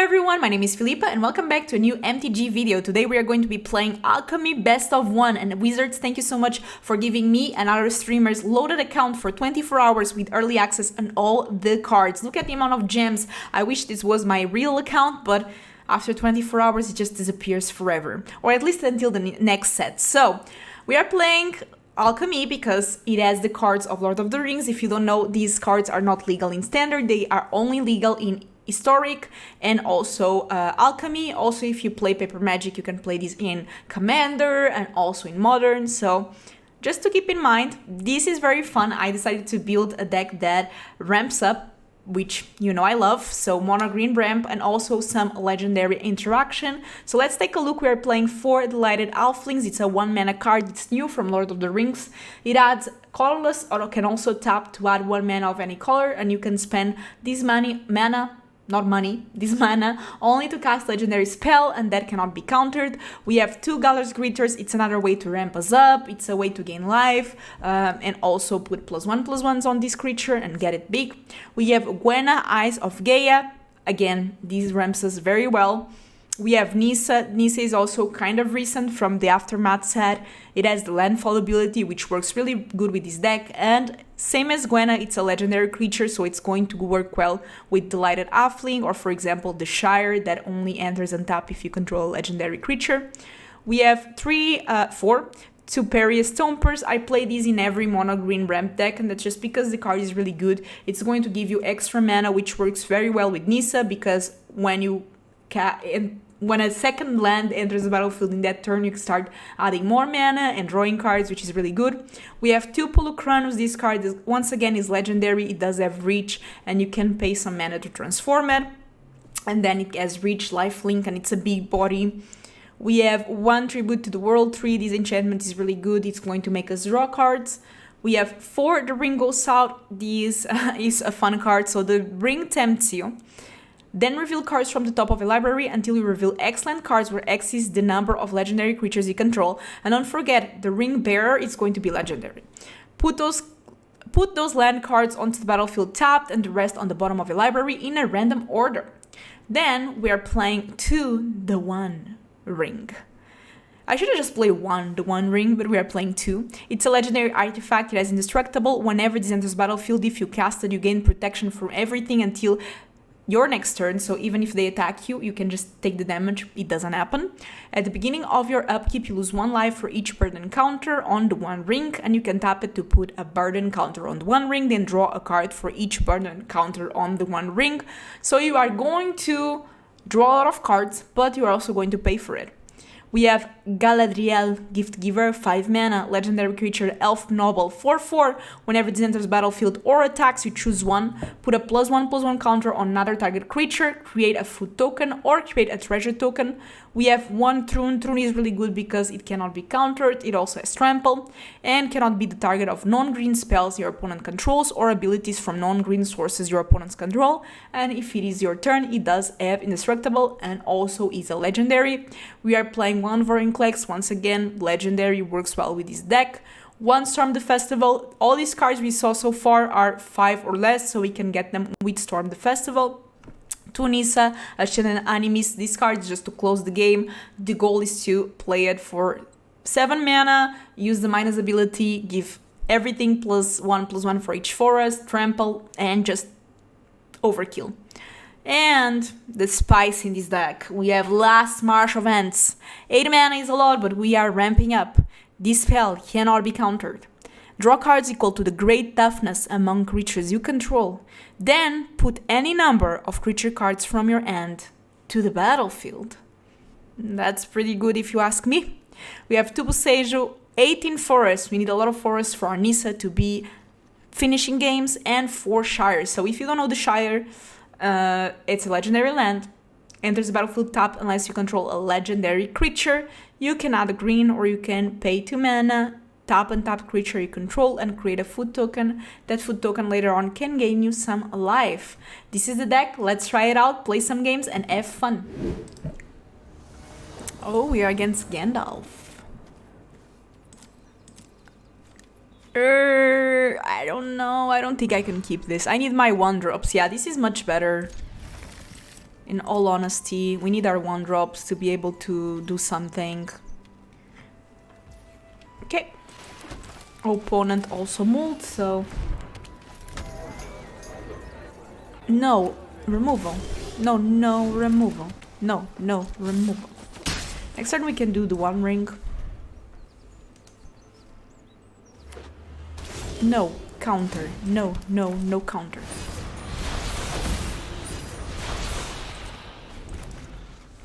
everyone, my name is Filipa and welcome back to a new MTG video. Today we are going to be playing Alchemy Best of 1, and Wizards, thank you so much for giving me and other streamers loaded account for 24 hours with early access and all the cards. Look at the amount of gems. I wish this was my real account, but after 24 hours it just disappears forever, or at least until the next set. So we are playing Alchemy because it has the cards of Lord of the Rings. If you don't know, these cards are not legal in Standard, they are only legal in Historic and also Alchemy. Also, if you play Paper Magic, you can play this in Commander and also in Modern. So just to keep in mind, this is very fun. I decided to build a deck that ramps up, which you know I love, so mono green ramp and also some legendary interaction. So let's take a look. We are playing 4 Delighted Elflings. It's a 1 mana card. It's new from Lord of the Rings. It adds colorless, or can also tap to add 1 mana of any color, and you can spend this this mana only to cast legendary spell, and that cannot be countered. We have 2 Galler's Greeters. It's another way to ramp us up. It's a way to gain life and also put +1/+1s on this creature and get it big. We have Gwenna, Eyes of Gaia. Again, these ramps us very well. We have Nissa. Nissa is also kind of recent from the Aftermath set. It has the landfall ability, which works really good with this deck. And same as Gwenna, it's a legendary creature, so it's going to work well with Delighted Halfling, or for example, the Shire that only enters on tap if you control a legendary creature. We have 4 Superior Stompers. I play these in every mono green ramp deck, and that's just because the card is really good. It's going to give you extra mana, which works very well with Nissa, because when a second land enters the battlefield in that turn, you can start adding more mana and drawing cards, which is really good. We have 2 Polucranus. This card once again is legendary. It does have reach, and you can pay some mana to transform it. And then it has reach, lifelink, and it's a big body. We have 1 Tribute to the World tree. This enchantment is really good. It's going to make us draw cards. We have 4 The Ring Goes South. This is a fun card. So the ring tempts you. Then reveal cards from the top of a library until you reveal excellent cards, where X is the number of legendary creatures you control. And don't forget, the Ring Bearer is going to be legendary. Put those land cards onto the battlefield tapped and the rest on the bottom of a library in a random order. Then we are playing 2 The One Ring. I should have just played the one ring, but we are playing 2. It's a legendary artifact. It has indestructible. Whenever this enters the battlefield, if you cast it, you gain protection from everything until your next turn, so even if they attack you, you can just take the damage. It doesn't happen. At the beginning of your upkeep, you lose 1 life for each burden counter on the one ring, and you can tap it to put a burden counter on the one ring, then draw a card for each burden counter on the one ring. So you are going to draw a lot of cards, but you are also going to pay for it. We have Galadriel, Gift Giver, 5 mana, legendary creature, Elf Noble, 4/4. Whenever this enters battlefield or attacks, you choose 1. Put a +1/+1 counter on another target creature, create a food token, or create a treasure token. We have 1 Thrune. Thrune is really good because it cannot be countered. It also has trample and cannot be the target of non-green spells your opponent controls or abilities from non-green sources your opponents control. And if it is your turn, it does have indestructible and also is a legendary. We are playing 1 Vorinclex. Once again, legendary, works well with this deck. 1 Storm the Festival. All these cards we saw so far are 5 or less, so we can get them with Storm the Festival. 2 Nissa, Ascendant Animus. This card is just to close the game. The goal is to play it for 7 mana, use the minus ability, give everything +1/+1 for each forest, trample, and just overkill. And the spice in this deck, we have Last March of Ants. 8 mana is a lot, but we are ramping up. This spell cannot be countered. Draw cards equal to the great toughness among creatures you control. Then put any number of creature cards from your hand to the battlefield. That's pretty good if you ask me. We have 2 Boseiju, 18 forests. We need a lot of forests for our Nissa to be finishing games, and 4 Shires. So if you don't know the Shire, it's a legendary land. Enters the battlefield tapped unless you control a legendary creature. You can add a green, or you can pay 2 mana, tap and tap creature you control, and create a food token. That food token later on can gain you some life. This is the deck. Let's try it out, play some games, and have fun. Oh, we are against Gandalf. I don't know. I don't think I can keep this. I need my 1 drops. Yeah, this is much better. In all honesty, we need our 1-drops to be able to do something. Okay. Opponent also moved, so... No, removal. No, removal. No, removal. Next turn we can do the 1 ring. No, counter. No counter.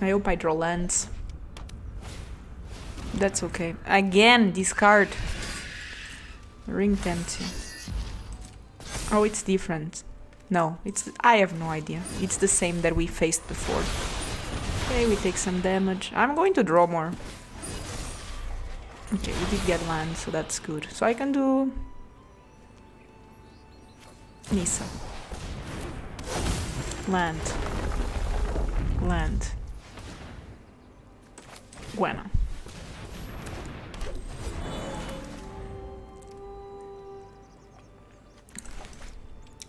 I hope I draw lands. That's okay. Again, discard. Ring tempts you. Oh, it's different. No, I have no idea. It's the same that we faced before. Okay, we take some damage. I'm going to draw more. Okay, we did get land, so that's good. So I can do... Nisa. Land. Bueno.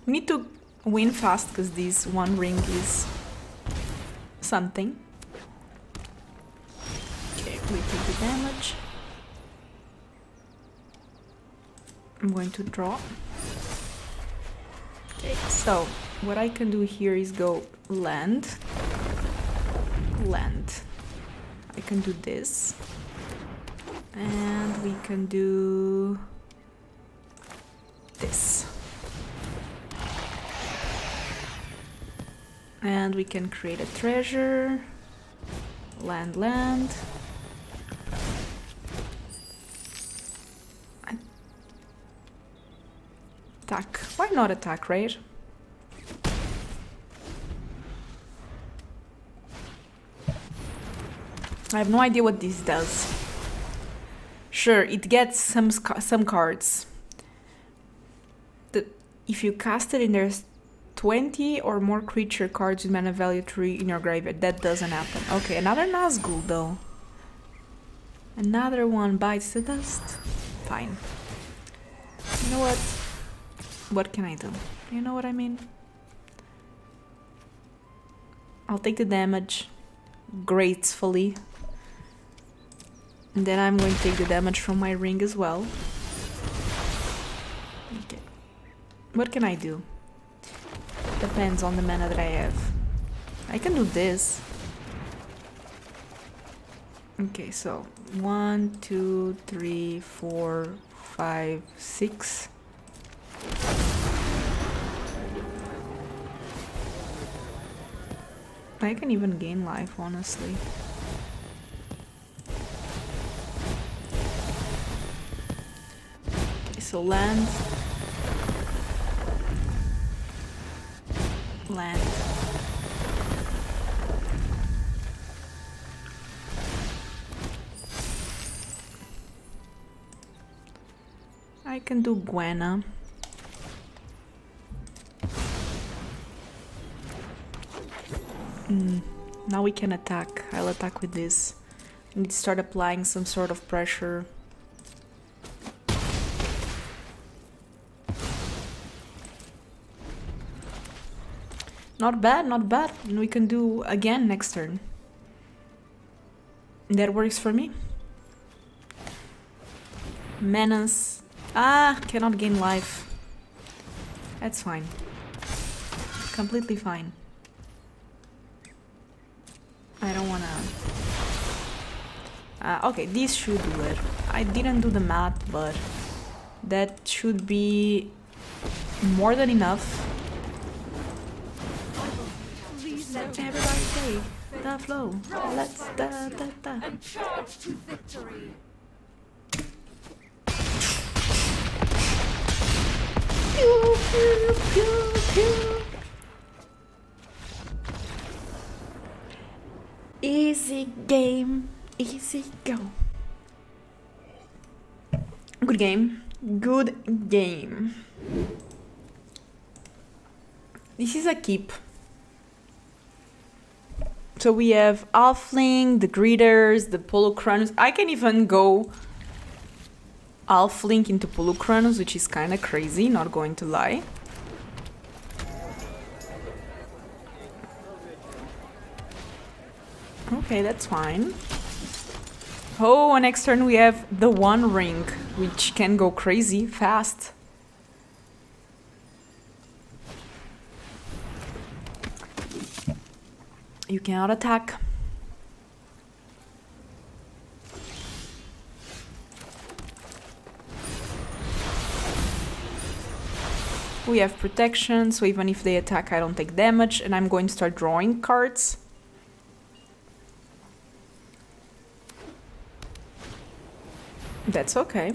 We need to win fast because this 1 ring is something. Okay, we take the damage. I'm going to draw. Okay, so what I can do here is go land. I can do this. And we can do this. And we can create a treasure. Land. Attack. Why not attack, right? I have no idea what this does. Sure, it gets some cards. If you cast it and there's 20 or more creature cards with mana value 3 in your graveyard, that doesn't happen. Okay, another Nazgul though. Another one bites the dust. Fine. You know what? What can I do? You know what I mean? I'll take the damage gracefully. And then I'm going to take the damage from my ring as well. Okay. What can I do? Depends on the mana that I have. I can do this. Okay, so 1, 2, 3, 4, 5, 6. I can even gain life, honestly. Okay, so land. I can do Gwenna. Now we can attack. I'll attack with this. I need to start applying some sort of pressure. Not bad, not bad. And we can do again next turn. That works for me. Menace. Cannot gain life. That's fine. Completely fine. I don't wanna... okay, this should do it. I didn't do the math, but that should be more than enough. Let everybody take the flow. Let's and charge to victory. Pew, pew, pew, pew. Easy game, easy go. Good game, good game. This is a keep. So we have Alfling, the Greeters, the Polucranus. I can even go Alfling into Polucranus, which is kind of crazy, not going to lie. Okay, that's fine. Oh, and next turn we have the One Ring, which can go crazy fast. You cannot attack. We have protection, so even if they attack, I don't take damage, and I'm going to start drawing cards. That's okay.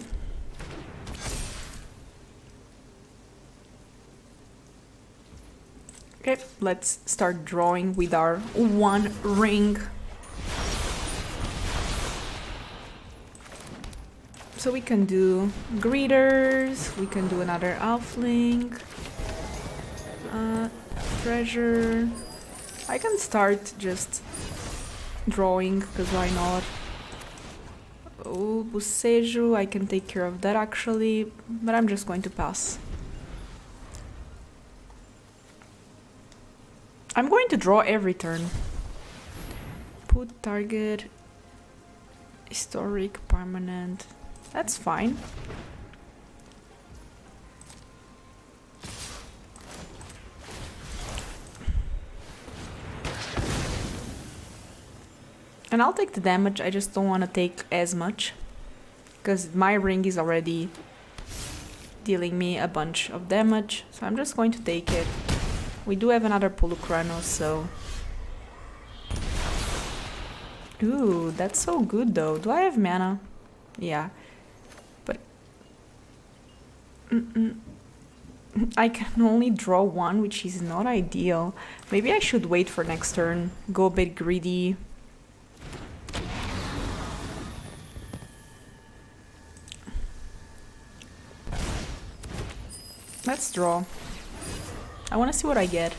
Okay, let's start drawing with our One Ring. So we can do greeters, we can do another Elfling, treasure. I can start just drawing, because why not? Oh, Boseju, I can take care of that actually, but I'm just going to pass. I'm going to draw every turn. Put target, historic, permanent. That's fine. And I'll take the damage, I just don't want to take as much. Because my ring is already dealing me a bunch of damage. So I'm just going to take it. We do have another Pulukrano, so... Ooh, that's so good though. Do I have mana? Yeah. But... I can only draw one, which is not ideal. Maybe I should wait for next turn. Go a bit greedy. Let's draw. I want to see what I get.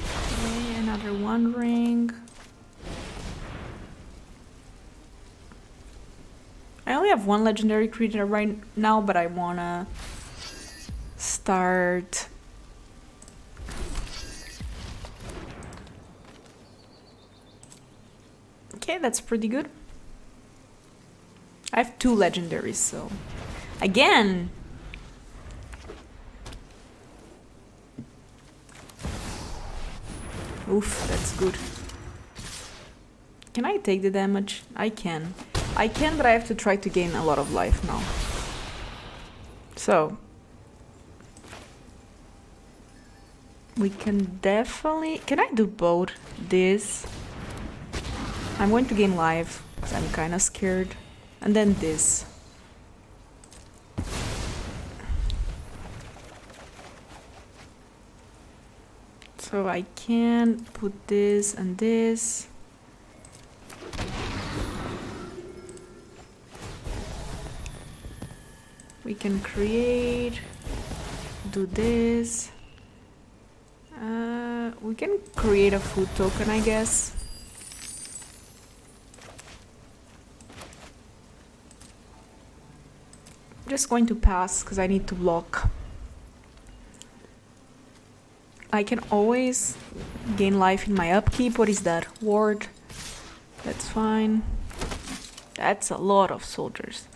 Okay, another One Ring. I only have one legendary creature right now, but I want to start... Okay, that's pretty good. I have two legendaries, so... Again! Oof, that's good. Can I take the damage? I can. I can, but I have to try to gain a lot of life now. So... We can definitely... Can I do both? This... I'm going to gain life, because I'm kind of scared. And then this. So I can put this and this. We can create, do this. We can create a food token, I guess. Just going to pass because I need to block. I can always gain life in my upkeep. What is that? Ward. That's fine. That's a lot of soldiers.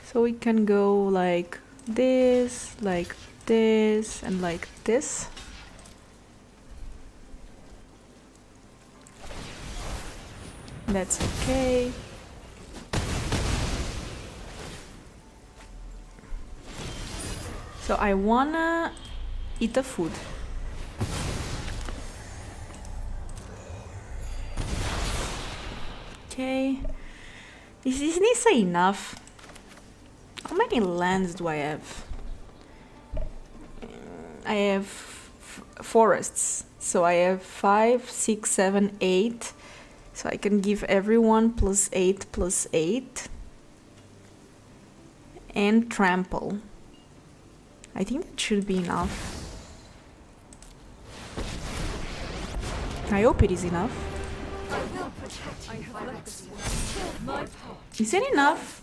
So we can go like this, and like this. That's okay. So I wanna eat the food. Okay. Is this enough? How many lands do I have? I have forests. So I have 5, 6, 7, 8. So I can give everyone +8, +8. And trample. I think that should be enough. I hope it is enough. Is it enough?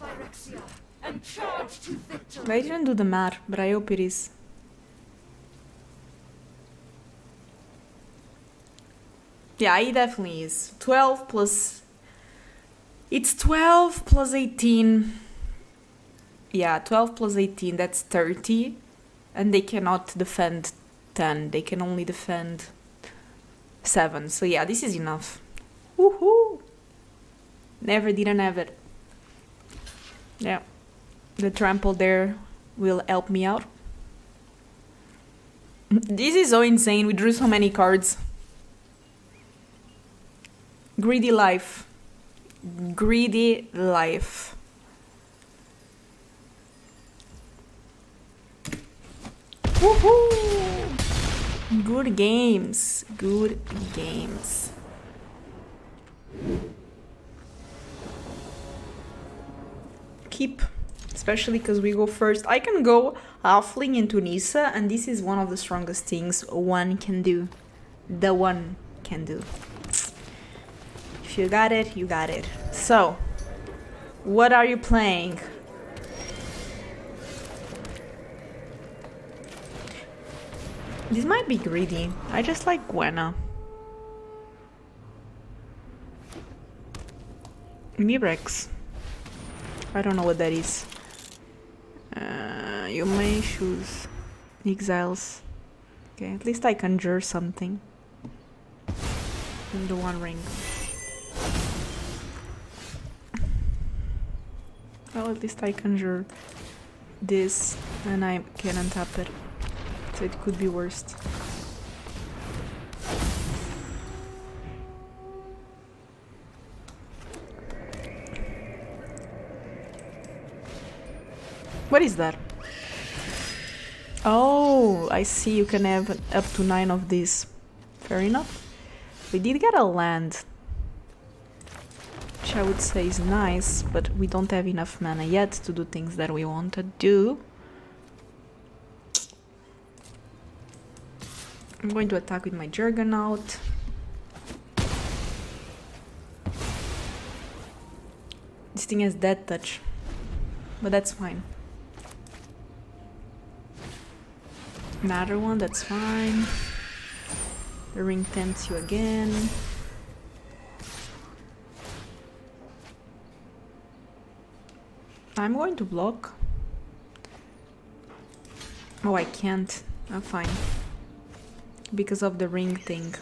I didn't do the math, but I hope it is. Yeah, it definitely is. 12 plus... It's 12 plus 18. Yeah, 12 plus 18, that's 30. And they cannot defend 10. They can only defend 7. So yeah, this is enough. Woohoo! Never didn't have it. Yeah. The trample there will help me out. This is so insane. We drew so many cards. Greedy life. Greedy life. Woohoo! Good games. Good games. Keep. Especially because we go first. I can go halfling into Nissa, and this is one of the strongest things one can do. The one can do. If you got it, you got it. So, what are you playing? This might be greedy. I just like Gwenna. Mirex. I don't know what that is. You may choose exiles. Okay, at least I conjure something. In the One Ring. Well, at least I conjure this and I can untap it. So it could be worse. What is that? Oh, I see you can have up to 9 of these. Fair enough. We did get a land, which I would say is nice, but we don't have enough mana yet to do things that we want to do. I'm going to attack with my Juggernaut. This thing has death touch, but that's fine. Another one, that's fine. The ring tempts you again. I'm going to block. Oh, I can't. I'm fine. Because of the ring thing.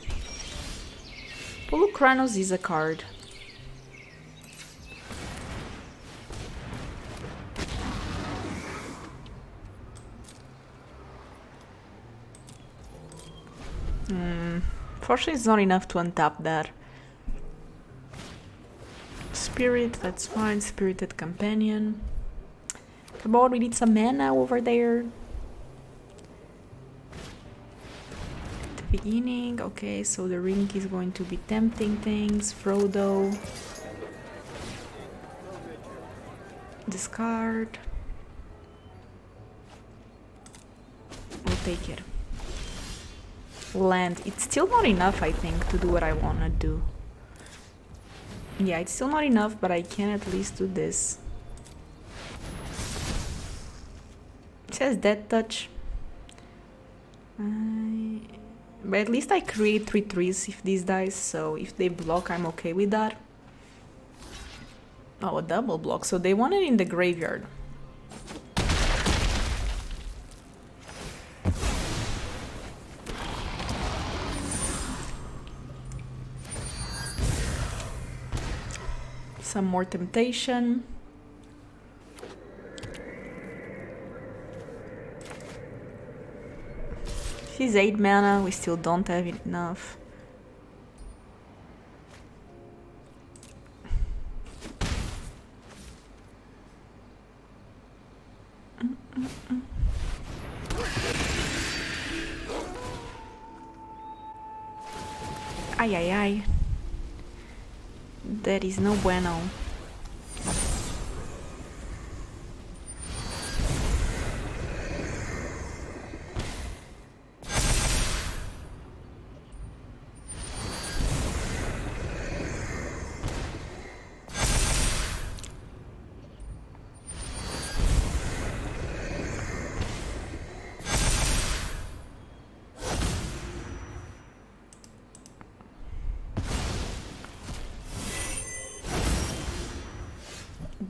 Polukranos is a card. Fortunately, it's not enough to untap that. Spirit, that's fine. Spirited Companion. Come on, we need some mana over there. Beginning, okay, so the ring is going to be tempting things. Frodo. Discard. We'll take it. Land. It's still not enough, I think, to do what I want to do. Yeah, it's still not enough, but I can at least do this. It says Death Touch. But at least I create 3 trees if this dies, so if they block, I'm okay with that. Oh, a double block, so they want it in the graveyard. Some more temptation. She's 8 mana, we still don't have enough. Ay, ay, ay. That is no bueno.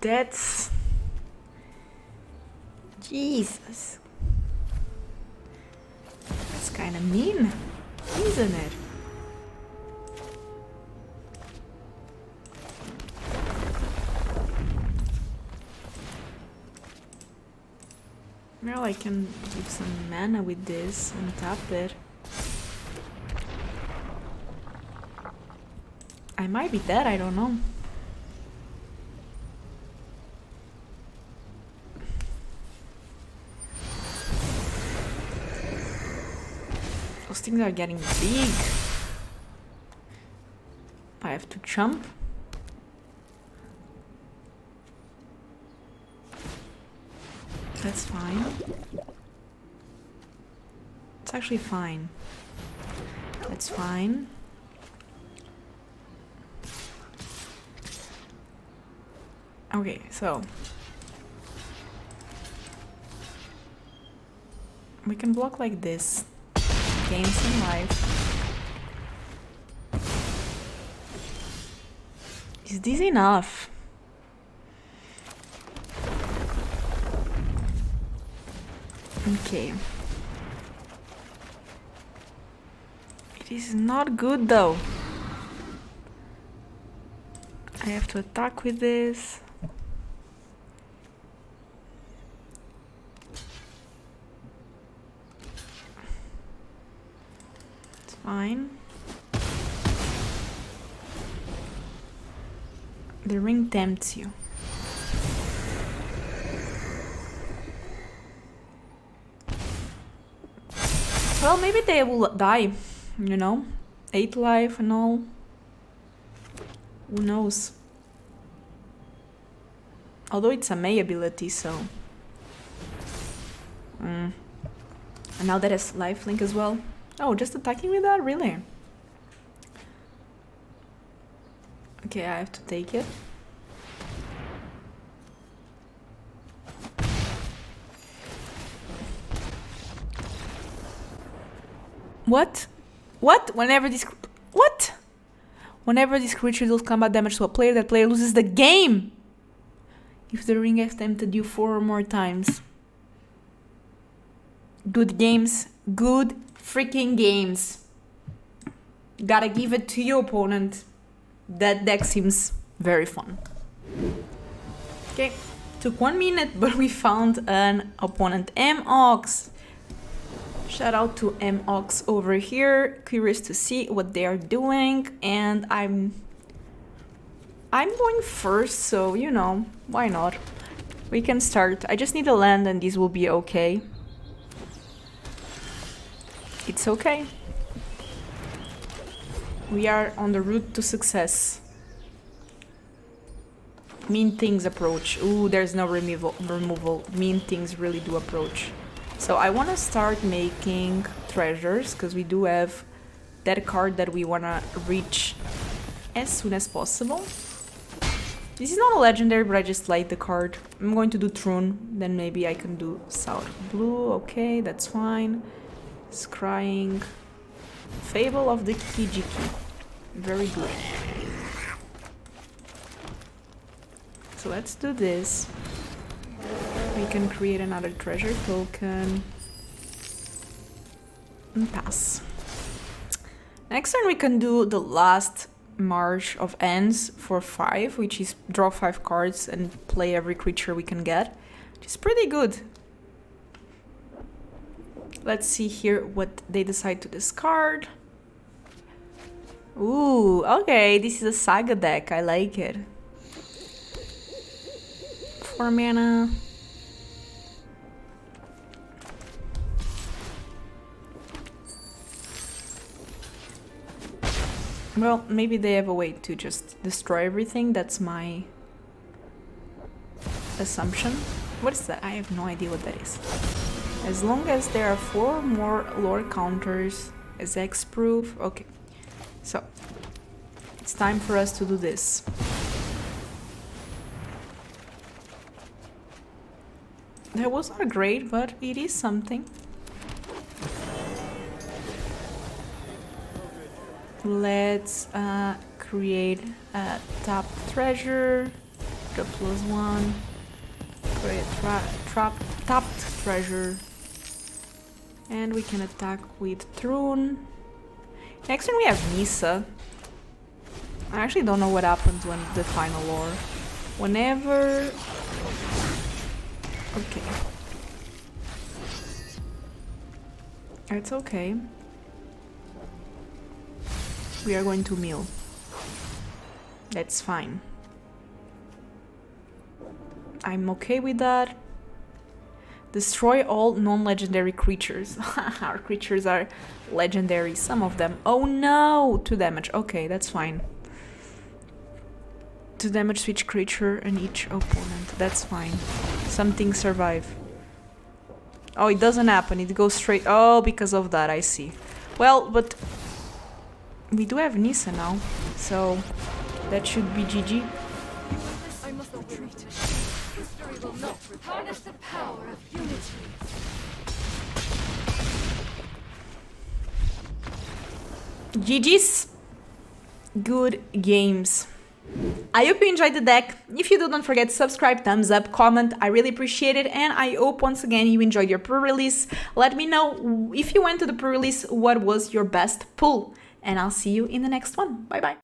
That's... Jesus. That's kind of mean, isn't it? Well, I can give some mana with this and tap it. I might be dead, I don't know. Those things are getting big. I have to jump. That's fine. It's actually fine. That's fine. Okay, so we can block like this. Gain some life. Is this enough? Okay. It is not good though. I have to attack with this. It's fine. The ring tempts you. Well, maybe they will die, you know? 8 life and all. Who knows? Although it's a May ability, so... And now that has lifelink as well. Oh, just attacking with that? Really? Okay, I have to take it. What? What? Whenever this... What? Whenever this creature deals combat damage to a player, that player loses the game! If the ring has tempted you 4 or more times. Good games. Good freaking games. Gotta give it to you, opponent. That deck seems very fun. Okay. Took 1 minute, but we found an opponent. M-Ox. Shout out to M-Ox over here. Curious to see what they are doing. And I'm going first, so you know, why not? We can start. I just need a land and this will be okay. It's okay. We are on the route to success. Mean things approach. Ooh, there's no removal. Mean things really do approach. So I want to start making treasures because we do have that card that we want to reach as soon as possible. This is not a legendary, but I just like the card. I'm going to do Troon, then maybe I can do South Blue. Okay, that's fine. Scrying. Fable of the Kijiki. Very good. So let's do this. We can create another treasure token. And pass. Next turn we can do the last March of Ends for 5, which is draw 5 cards and play every creature we can get, which is pretty good. Let's see here what they decide to discard. Ooh, okay, this is a Saga deck. I like it. 4 mana. Well, maybe they have a way to just destroy everything. That's my assumption. What is that? I have no idea what that is. As long as there are 4 more lore counters as X-proof. Okay, so it's time for us to do this. That was not great, but it is something. Let's create a tap treasure. The +1. Great. Tapped treasure. And we can attack with Thrune. Next turn we have Nissa. I actually don't know what happens when the final lore. Whenever... Okay. It's okay. We are going to mill. That's fine. I'm okay with that. Destroy all non-legendary creatures. Our creatures are legendary, some of them. Oh no! 2 damage. Okay, that's fine. 2 damage to each creature and each opponent. That's fine. Some things survive. Oh, it doesn't happen. It goes straight... Oh, because of that, I see. Well, but... We do have Nissa now, so... That should be GG. I must retreat. History will not harness the power of unity. GG's. Good games. I hope you enjoyed the deck. If you do, don't forget to subscribe, thumbs up, comment. I really appreciate it. And I hope once again you enjoyed your pre-release. Let me know if you went to the pre-release what was your best pull. And I'll see you in the next one. Bye bye.